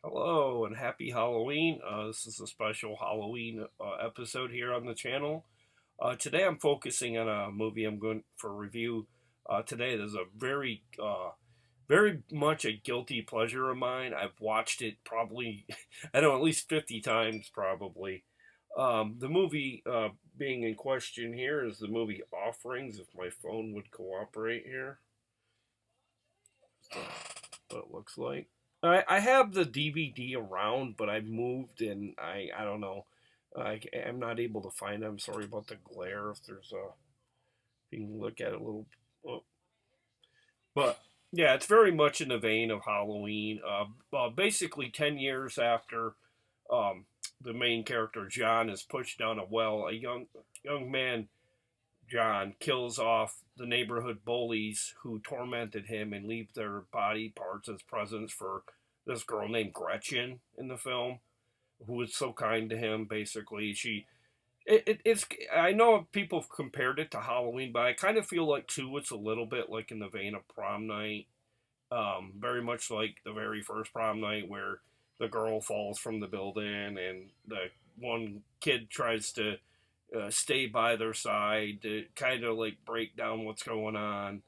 Hello and happy Halloween. This is a special Halloween episode here on the channel. Today I'm focusing on a movie I'm going for review. Today there's a very much a guilty pleasure of mine. I've watched it probably, I don't know, at least 50 times probably. The movie being in question here is the movie Offerings, if my phone would cooperate here. What it looks like. I have the DVD around, but I've moved and I don't know. I'm not able to find it. I'm sorry about the glare. If there's a, if you can look at it a little, oh, but yeah, it's very much in the vein of Halloween. Basically, 10 years after um, the main character John is pushed down a well, a young man John kills off the neighborhood bullies who tormented him and leave their body parts as presents for this girl named Gretchen in the film, who was so kind to him. Basically, it's I know people have compared it to Halloween, but I kind of feel like too it's a little bit like in the vein of Prom Night, very much like the very first Prom Night where the girl falls from the building and the one kid tries to stay by their side to kind of like break down what's going on.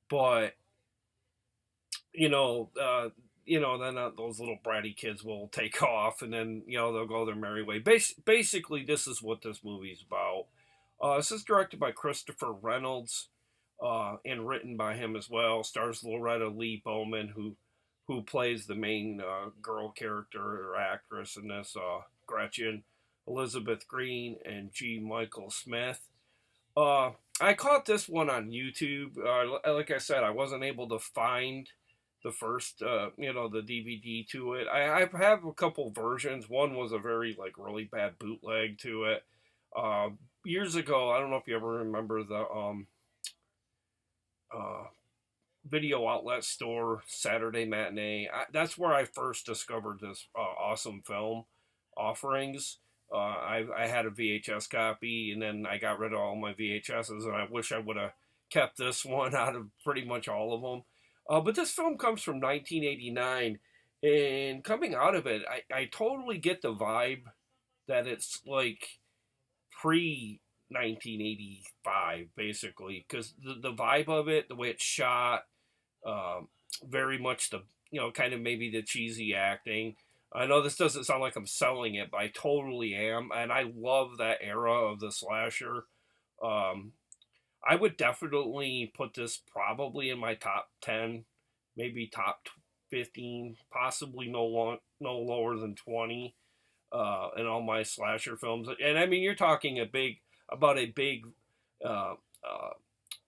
But you know, uh, then those little bratty kids will take off, and then they'll go their merry way. Basically, this is what this movie's about. This is directed by Christopher Reynolds, and written by him as well. Stars Loretta Leigh Bowman, who plays the main girl character or actress in this, Gretchen, Elizabeth Greene, and G. Michael Smith. I caught this one on YouTube. Like I said, I wasn't able to find the first, the DVD to it. I have a couple versions. One was a very like really bad bootleg to it. Uh, Years ago, I don't know if you ever remember the uh, video outlet store Saturday Matinee. That's where I first discovered this awesome film, Offerings. I had a VHS copy, and then I got rid of all my VHSs, and I wish I would have kept this one out of pretty much all of them. But this film comes from 1989, and coming out of it, I totally get the vibe that it's like pre 1985, basically, because the vibe of it, the way it's shot, um, very much the kind of maybe the cheesy acting. I know this doesn't sound like I'm selling it, but I totally am, and I love that era of the slasher. Um, I would definitely put this probably in my top 10, maybe top 15, possibly no lower than 20 in all my slasher films. And I mean, you're talking about a big uh, uh,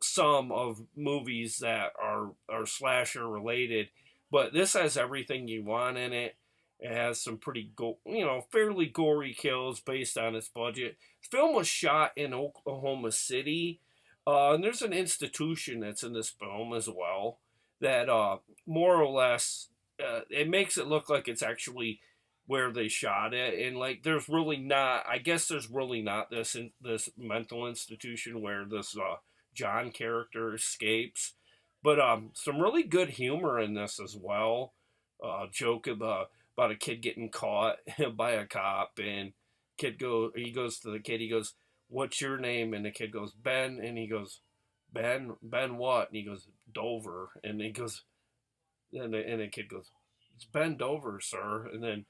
sum of movies that are slasher related, but this has everything you want in it. It has some fairly gory kills based on its budget. The film was shot in Oklahoma City, and there's an institution that's in this film as well that more or less it makes it look like it's actually where they shot it, and like there's really not. I guess there's really not this mental institution where this John character escapes. But some really good humor in this as well. Joke about a kid getting caught by a cop, and he goes to the kid. He goes, "What's your name?" And the kid goes, "Ben." And he goes, "Ben what?" And he goes, "Dover." And he goes, and the kid goes, "It's Ben Dover, sir." And then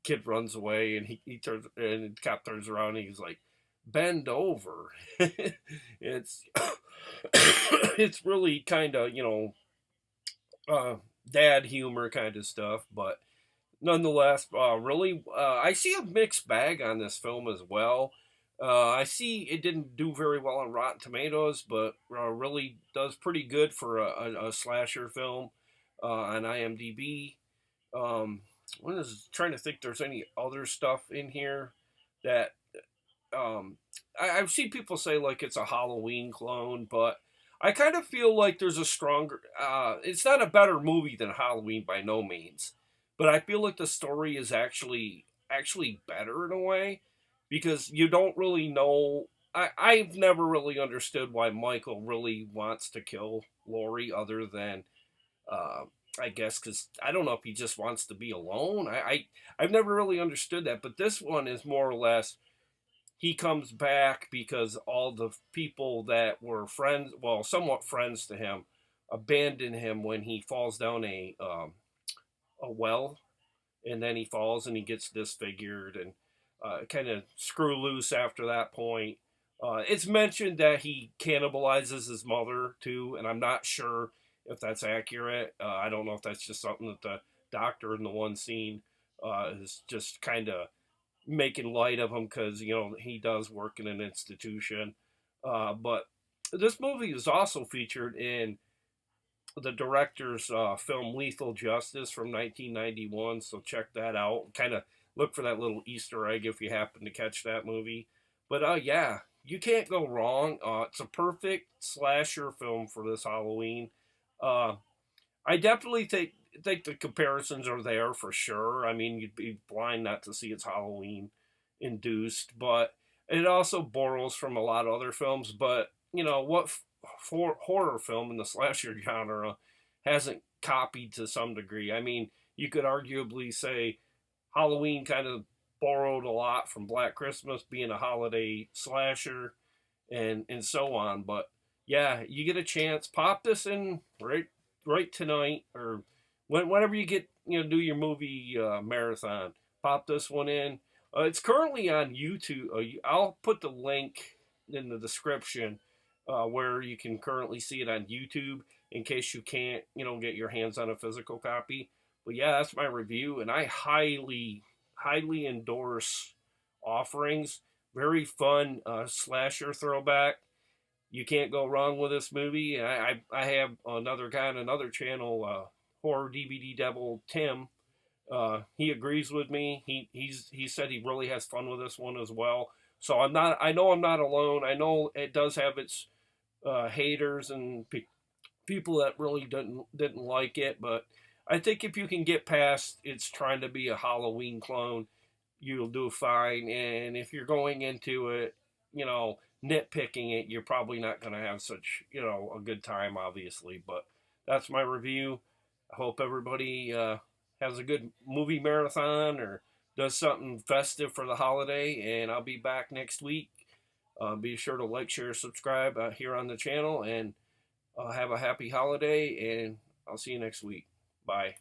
kid runs away, and he turns, and the cop turns around, and he's like, "Bend over." It's it's really kind of uh, dad humor kind of stuff, but nonetheless, really, I see a mixed bag on this film as well. I see it didn't do very well on Rotten Tomatoes, but really does pretty good for a slasher film on IMDb. Um, I was trying to think if there's any other stuff in here that I've seen people say like it's a Halloween clone, but I kind of feel like there's a stronger. It's not a better movie than Halloween by no means, but I feel like the story is actually better in a way because you don't really know. I've never really understood why Michael really wants to kill Lori, other than I guess because I don't know if he just wants to be alone. I've never really understood that, but this one is more or less he comes back because all the people that were friends, well, somewhat friends to him, abandon him when he falls down a well, and then he falls and he gets disfigured and kind of screw loose after that point. It's mentioned that he cannibalizes his mother too, and I'm not sure if that's accurate. I don't know if that's just something that the doctor in the one scene is just kind of making light of him because he does work in an institution. But this movie is also featured in the director's film Lethal Justice from 1991, so check that out. Kind of look for that little Easter egg if you happen to catch that movie. But yeah, you can't go wrong. It's a perfect slasher film for this Halloween. Uh, I definitely think the comparisons are there for sure. I mean, you'd be blind not to see it's Halloween induced, but it also borrows from a lot of other films. But what for horror film in the slasher genre hasn't copied to some degree? I mean, you could arguably say Halloween kind of borrowed a lot from Black Christmas being a holiday slasher and so on. But yeah, you get a chance, pop this in right tonight or whenever you get do your movie marathon. Pop this one in. It's currently on YouTube. I'll put the link in the description where you can currently see it on YouTube in case you can't get your hands on a physical copy. But yeah, that's my review, and I highly endorse Offerings. Very fun slasher throwback. You can't go wrong with this movie. I have another guy on another channel, horror DVD Devil Tim. He agrees with me. He said he really has fun with this one as well. So I'm not. I know I'm not alone. I know it does have its haters and people that really didn't like it, but I think if you can get past it's trying to be a Halloween clone, you'll do fine. And if you're going into it, nitpicking it, you're probably not going to have such a good time, obviously. But that's my review. I hope everybody has a good movie marathon or does something festive for the holiday. And I'll be back next week. Be sure to like, share, subscribe here on the channel, and have a happy holiday, and I'll see you next week. Bye.